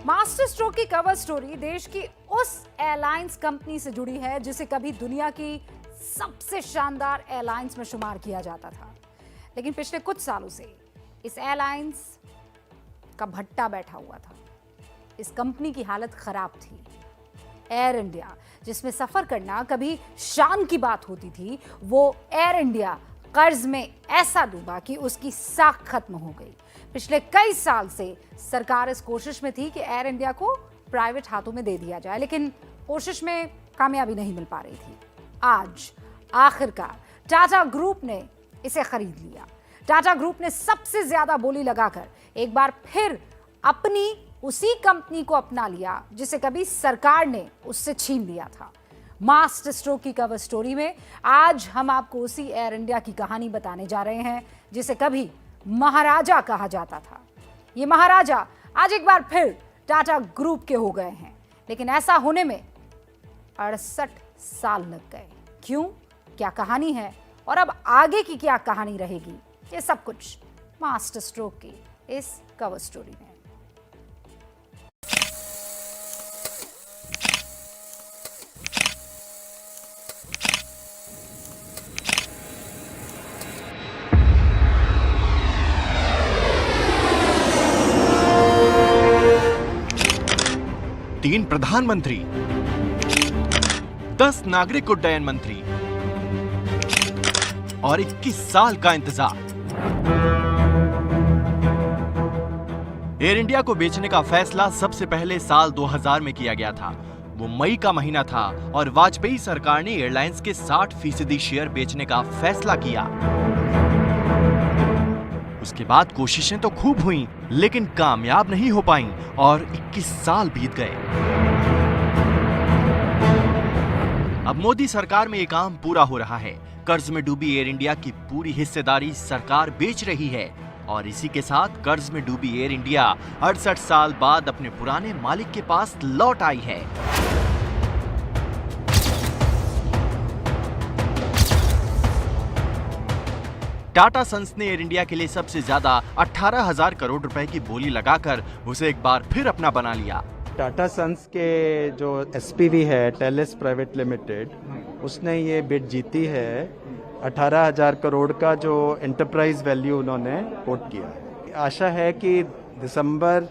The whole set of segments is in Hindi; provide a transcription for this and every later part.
मास्टर स्ट्रोक की कवर स्टोरी देश की उस एयरलाइंस कंपनी से जुड़ी है जिसे कभी दुनिया की सबसे शानदार एयरलाइंस में शुमार किया जाता था। लेकिन पिछले कुछ सालों से इस एयरलाइंस का भट्टा बैठा हुआ था। इस कंपनी की हालत खराब थी। एयर इंडिया, जिसमें सफर करना कभी शान की बात होती थी, वो एयर इंडिया कर्ज में ऐसा डूबा कि उसकी साख खत्म हो गई। पिछले कई साल से सरकार इस कोशिश में थी कि एयर इंडिया को प्राइवेट हाथों में दे दिया जाए, लेकिन कोशिश में कामयाबी नहीं मिल पा रही थी। आज आखिरकार टाटा ग्रुप ने इसे खरीद लिया। टाटा ग्रुप ने सबसे ज्यादा बोली लगाकर एक बार फिर अपनी उसी कंपनी को अपना लिया जिसे कभी सरकार ने उससे छीन लिया था। मास्टर स्ट्रोक की कवर स्टोरी में आज हम आपको उसी एयर इंडिया की कहानी बताने जा रहे हैं जिसे कभी महाराजा कहा जाता था। ये महाराजा आज एक बार फिर टाटा ग्रुप के हो गए हैं, लेकिन ऐसा होने में 68 साल लग गए। क्यों, क्या कहानी है और अब आगे की क्या कहानी रहेगी, ये सब कुछ मास्टर स्ट्रोक की इस कवर स्टोरी में। तीन प्रधानमंत्री, 10 नागरिक उड्डयन मंत्री और 21 साल का इंतजार। एयर इंडिया को बेचने का फैसला सबसे पहले साल 2000 में किया गया था। वो मई का महीना था और वाजपेयी सरकार ने एयरलाइंस के 60% शेयर बेचने का फैसला किया। उसके बाद कोशिशें तो खूब हुई, लेकिन कामयाब नहीं हो पाईं और 21 साल बीत गए। अब मोदी सरकार में ये काम पूरा हो रहा है। कर्ज में डूबी एयर इंडिया की पूरी हिस्सेदारी सरकार बेच रही है और इसी के साथ कर्ज में डूबी एयर इंडिया 68 साल बाद अपने पुराने मालिक के पास लौट आई है। टाटा सन्स ने एयर इंडिया के लिए सबसे ज्यादा 18,000 करोड़ रुपए की बोली लगाकर उसे एक बार फिर अपना बना लिया। टाटा सन्स के जो एसपीवी है, टेलिस प्राइवेट लिमिटेड, उसने ये बिड जीती है। 18,000 करोड़ का जो एंटरप्राइज वैल्यू उन्होंने कोट किया है। आशा है कि दिसंबर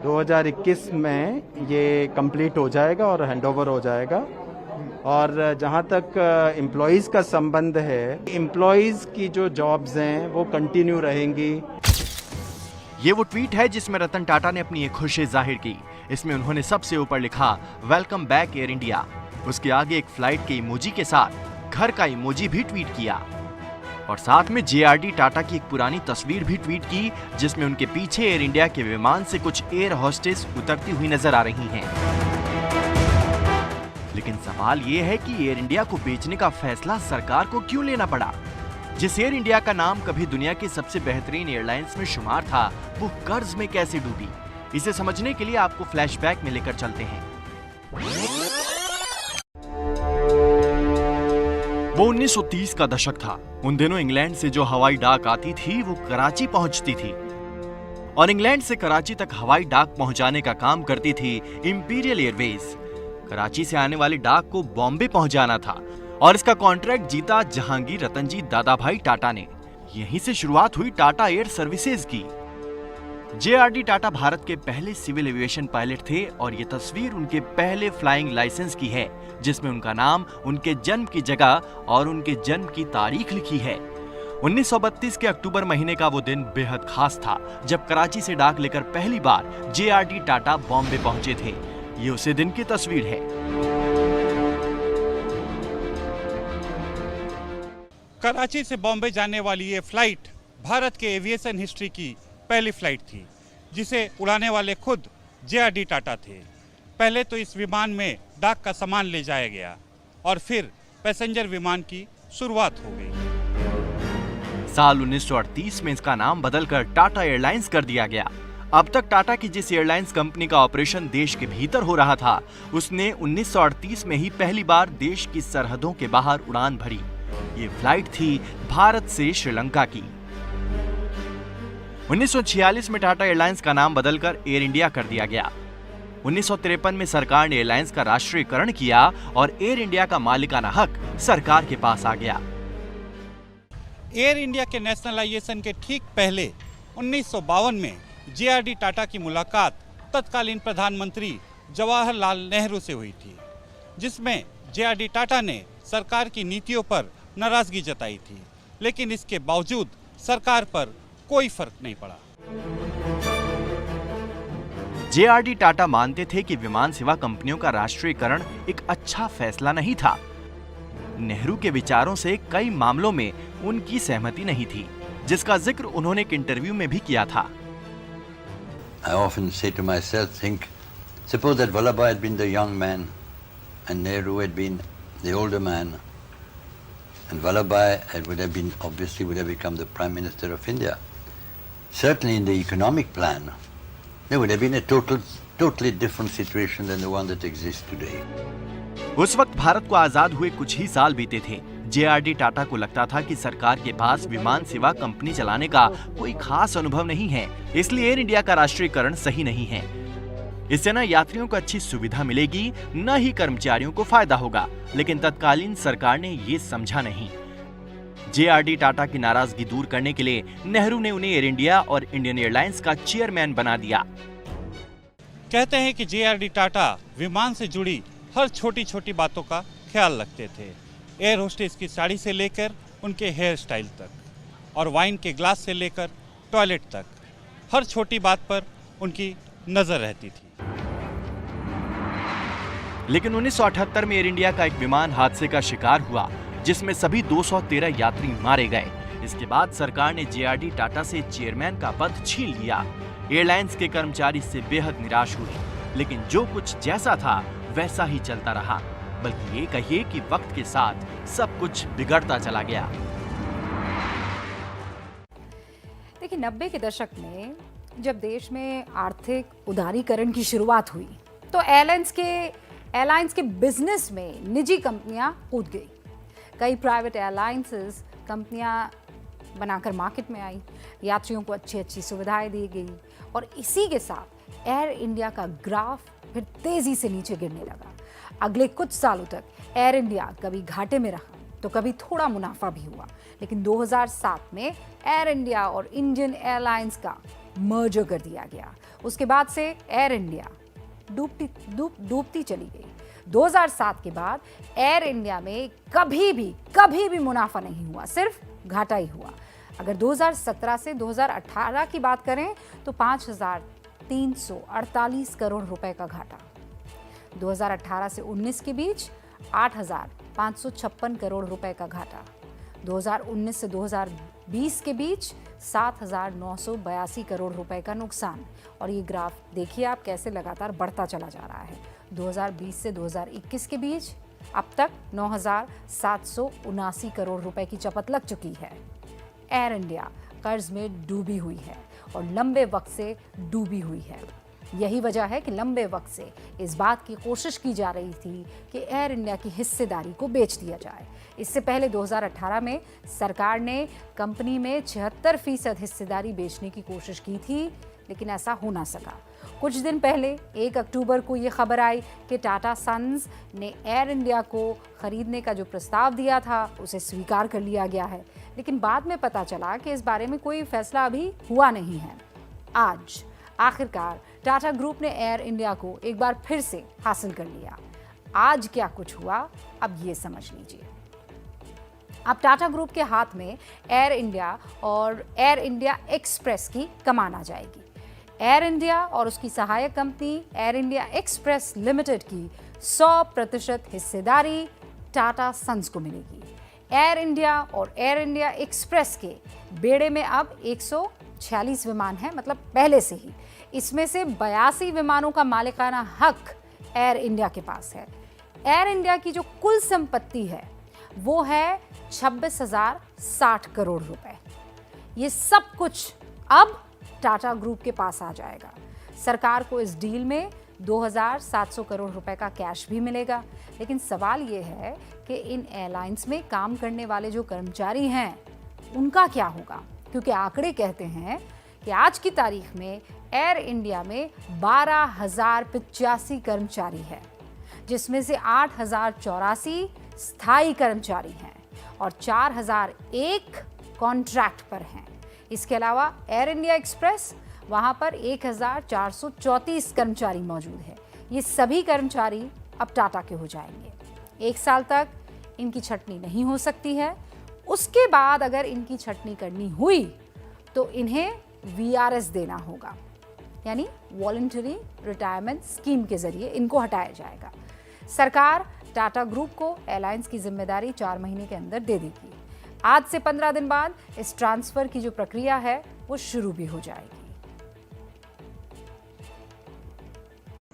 2021 में ये कंप्लीट हो जाएगा और हैंडओवर हो जाएगा। और जहां तक एम्प्लॉइज का संबंध है, एम्प्लॉइज की जो जॉब्स हैं वो कंटिन्यू रहेंगी। ये वो ट्वीट है जिसमें रतन टाटा ने अपनी एक खुशी जाहिर की। इसमें उन्होंने सबसे ऊपर लिखा, वेलकम बैक एयर इंडिया। उसके आगे एक फ्लाइट के इमोजी के साथ घर का इमोजी भी ट्वीट किया और साथ में जेआरडी टाटा की एक पुरानी तस्वीर भी ट्वीट की जिसमें उनके पीछे एयर इंडिया के विमान से कुछ एयर होस्टेस उतरती हुई नजर आ रही हैं। लेकिन सवाल ये है कि एयर इंडिया को बेचने का फैसला सरकार को क्यों लेना पड़ा? जिस एयर इंडिया का नाम कभी दुनिया की सबसे बेहतरीन एयरलाइंस में शुमार था, वो कर्ज में कैसे डूबी? इसे समझने के लिए आपको फ्लैशबैक में लेकर चलते हैं। वो 1930 का दशक था। उन दिनों इंग्लैंड से जो हवाई डाक आती थी वो कराची पहुंचती थी और इंग्लैंड से कराची तक हवाई डाक पहुंचाने का काम करती थी इंपीरियल एयरवेज। कराची से आने वाली डाक को बॉम्बे पहुंचाना था और इसका कॉन्ट्रैक्ट जीता जहांगीर रतनजी दादाभाई टाटा ने। यहीं से शुरुआत हुई टाटा एयर सर्विसेज की। जेआरडी टाटा भारत के पहले सिविल एविएशन पायलट थे और ये तस्वीर उनके पहले फ्लाइंग लाइसेंस की है जिसमें उनका नाम, उनके जन्म की जगह और उनके जन्म की तारीख लिखी है। 1932 के अक्टूबर महीने का वो दिन बेहद खास था जब कराची से डाक लेकर पहली बार जेआरडी टाटा बॉम्बे पहुंचे थे। ये उसी दिन की तस्वीर है। कराची से बॉम्बे जाने वाली ये फ्लाइट भारत के एविएशन हिस्ट्री की पहली फ्लाइट थी जिसे उड़ाने वाले खुद जेआरडी टाटा थे। पहले तो इस विमान में डाक का सामान ले जाया गया और फिर पैसेंजर विमान की शुरुआत हो गई। साल 1938 में इसका नाम बदलकर टाटा एयरलाइंस कर दिया गया। अब तक टाटा की जिस एयरलाइंस कंपनी का ऑपरेशन देश के भीतर हो रहा था, उसने 1938 में ही पहली बार देश की सरहदों के बाहर उड़ान भरी। ये फ्लाइट थी भारत से श्रीलंका की। 1946 में टाटा एयरलाइंस का नाम बदलकर एयर इंडिया कर दिया गया। 1953 में सरकार ने एयरलाइंस का राष्ट्रीयकरण किया और एयर इंडिया का मालिकाना हक सरकार के पास आ गया। एयर इंडिया के नेशनलाइजेशन के ठीक पहले 1952 में JRD टाटा की मुलाकात तत्कालीन प्रधानमंत्री जवाहरलाल नेहरू से हुई थी, जिसमें JRD टाटा ने सरकार की नीतियों पर नाराजगी जताई थी, लेकिन इसके बावजूद सरकार पर कोई फर्क नहीं पड़ा। JRD टाटा मानते थे कि विमान सेवा कंपनियों का राष्ट्रीयकरण एक अच्छा फैसला नहीं था। नेहरू के विचारों से कई मामलों में उनकी सहमति नहीं थी, जिसका जिक्र उन्होंने एक इंटरव्यू में भी किया था। I often say to myself, suppose that Vallabhbhai had been the young man and Nehru had been the older man, and Vallabhbhai would have become the Prime Minister of India. Certainly in the economic plan, there would have been a totally different situation than the one that exists today. उस वक्त भारत को आजाद हुए कुछ ही साल बीते थे। JRD टाटा को लगता था कि सरकार के पास विमान सेवा कंपनी चलाने का कोई खास अनुभव नहीं है, इसलिए एयर इंडिया का राष्ट्रीयकरण सही नहीं है। इससे न यात्रियों को अच्छी सुविधा मिलेगी, न ही कर्मचारियों को फायदा होगा, लेकिन तत्कालीन सरकार ने ये समझा नहीं। JRD टाटा की नाराजगी दूर करने के लिए नेहरू ने उन्हें एयर इंडिया और इंडियन एयरलाइंस का चेयरमैन बना दिया। कहते हैं कि JRD टाटा विमान से जुड़ी हर छोटी छोटी बातों का ख्याल रखते थे। एयर होस्टेस की साड़ी से लेकर उनके हेयर स्टाइल तक, और वाइन के ग्लास से लेकर टॉयलेट तक, हर छोटी बात पर उनकी नजर रहती थी। लेकिन 1978 में एयर इंडिया का एक विमान हादसे का शिकार हुआ, जिसमें सभी 213 यात्री मारे गए। इसके बाद सरकार ने JRD टाटा से चेयरमैन का पद छीन लिया। एयरलाइंस के कर्मचारी इससे बेहद निराश हुए, लेकिन जो कुछ जैसा था वैसा ही चलता रहा, बल्कि ये कहिए कि वक्त के साथ सब कुछ बिगड़ता चला गया। देखिए 90 के दशक में जब देश में आर्थिक उदारीकरण की शुरुआत हुई तो एयरलाइंस के बिजनेस में निजी कंपनियां कूद गई। कई प्राइवेट एयरलाइंसेस कंपनियां बनाकर मार्केट में आई, यात्रियों को अच्छी सुविधाएं दी गई, और इसी के साथ एयर इंडिया का ग्राफ फिर तेजी से नीचे गिरने लगा। अगले कुछ सालों तक एयर इंडिया कभी घाटे में रहा तो कभी थोड़ा मुनाफा भी हुआ, लेकिन 2007 में एयर इंडिया और इंडियन एयरलाइंस का मर्जर कर दिया गया। उसके बाद से एयर इंडिया डूबती चली गई। 2007 के बाद एयर इंडिया में कभी भी मुनाफा नहीं हुआ, सिर्फ घाटा ही हुआ। अगर 2017 से 2018 की बात करें तो 5,348 करोड़ रुपए का घाटा। 2018 से 19 के बीच 8,556 करोड़ रुपए का घाटा। 2019 से 2020 के बीच 7,982 करोड़ रुपए का नुकसान। और ये ग्राफ देखिए आप कैसे लगातार बढ़ता चला जा रहा है। 2020 से 2021 के बीच अब तक 9,779 करोड़ रुपए की चपत लग चुकी है। एयर इंडिया कर्ज में डूबी हुई है और लंबे वक्त से डूबी हुई है। यही वजह है कि लंबे वक्त से इस बात की कोशिश की जा रही थी कि एयर इंडिया की हिस्सेदारी को बेच दिया जाए। इससे पहले 2018 में सरकार ने कंपनी में 76% हिस्सेदारी बेचने की कोशिश की थी, लेकिन ऐसा हो ना सका। कुछ दिन पहले 1 अक्टूबर को ये खबर आई कि टाटा सन्स ने एयर इंडिया को खरीदने का जो प्रस्ताव दिया था उसे स्वीकार कर लिया गया है, लेकिन बाद में पता चला कि इस बारे में कोई फैसला अभी हुआ नहीं है। आज आखिरकार टाटा ग्रुप ने एयर इंडिया को एक बार फिर से हासिल कर लिया। आज क्या कुछ हुआ अब ये समझ लीजिए। अब टाटा ग्रुप के हाथ में एयर इंडिया और एयर इंडिया एक्सप्रेस की कमान आ जाएगी। एयर इंडिया और उसकी सहायक company air India express limited की 100% हिस्सेदारी टाटा सन्स को मिलेगी। एयर इंडिया और एयर इंडिया एक्सप्रेस के बेड़े में अब 146 विमान हैं, मतलब पहले से ही। इसमें से 82 विमानों का मालिकाना हक एयर इंडिया के पास है। एयर इंडिया की जो कुल संपत्ति है वो है 26,060 करोड़ रुपए। ये सब कुछ अब टाटा ग्रुप के पास आ जाएगा। सरकार को इस डील में 2,700 करोड़ रुपए का कैश भी मिलेगा। लेकिन सवाल ये है कि इन एयरलाइंस में काम करने वाले जो कर्मचारी हैं उनका क्या होगा, क्योंकि आंकड़े कहते हैं कि आज की तारीख में एयर इंडिया में 12,085 कर्मचारी है, जिसमें से 8,084 स्थायी कर्मचारी हैं और 4,001 कॉन्ट्रैक्ट पर हैं। इसके अलावा एयर इंडिया एक्सप्रेस, वहां पर 1,434 कर्मचारी मौजूद है। ये सभी कर्मचारी अब टाटा के हो जाएंगे। 1 साल तक इनकी छटनी नहीं हो सकती है। उसके बाद अगर इनकी छटनी करनी हुई तो इन्हें VRS देना होगा, यानी वॉलंटरी रिटायरमेंट स्कीम के जरिए इनको हटाया जाएगा। सरकार टाटा ग्रुप को एयरलाइंस की जिम्मेदारी 4 महीने के अंदर दे देगी। आज से 15 दिन बाद इस ट्रांसफर की जो प्रक्रिया है वो शुरू भी हो जाएगी।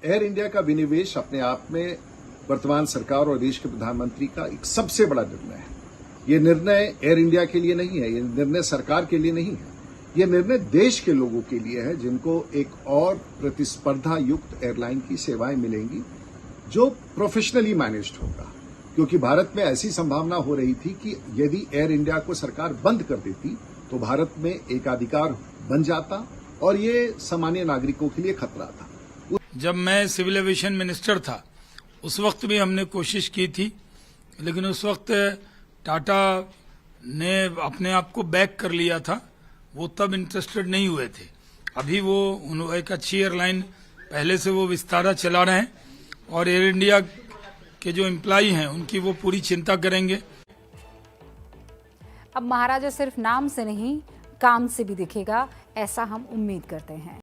एयर इंडिया का विनिवेश अपने आप में वर्तमान सरकार और देश के प्रधानमंत्री का एक सबसे बड़ा निर्णय है। ये निर्णय एयर इंडिया के लिए नहीं है, ये निर्णय सरकार के लिए नहीं है, ये निर्णय देश के लोगों के लिए है, जिनको एक और प्रतिस्पर्धा युक्त एयरलाइन की सेवाएं मिलेंगी जो प्रोफेशनली मैनेज्ड होगा। क्योंकि भारत में ऐसी संभावना हो रही थी कि यदि एयर इंडिया को सरकार बंद कर देती तो भारत में एकाधिकार बन जाता और ये सामान्य नागरिकों के लिए खतरा था। जब मैं सिविल एविएशन मिनिस्टर था उस वक्त भी हमने कोशिश की थी, लेकिन उस वक्त टाटा ने अपने आप को बैक कर लिया था, वो तब इंटरेस्टेड नहीं हुए थे। अभी वो एक अच्छी एयरलाइन पहले से वो विस्तारा चला रहे हैं और एयर इंडिया के जो एम्प्लॉई हैं उनकी वो पूरी चिंता करेंगे। अब महाराजा सिर्फ नाम से नहीं, काम से भी दिखेगा, ऐसा हम उम्मीद करते हैं।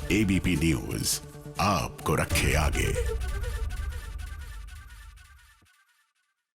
ABP न्यूज आपको रखे आगे।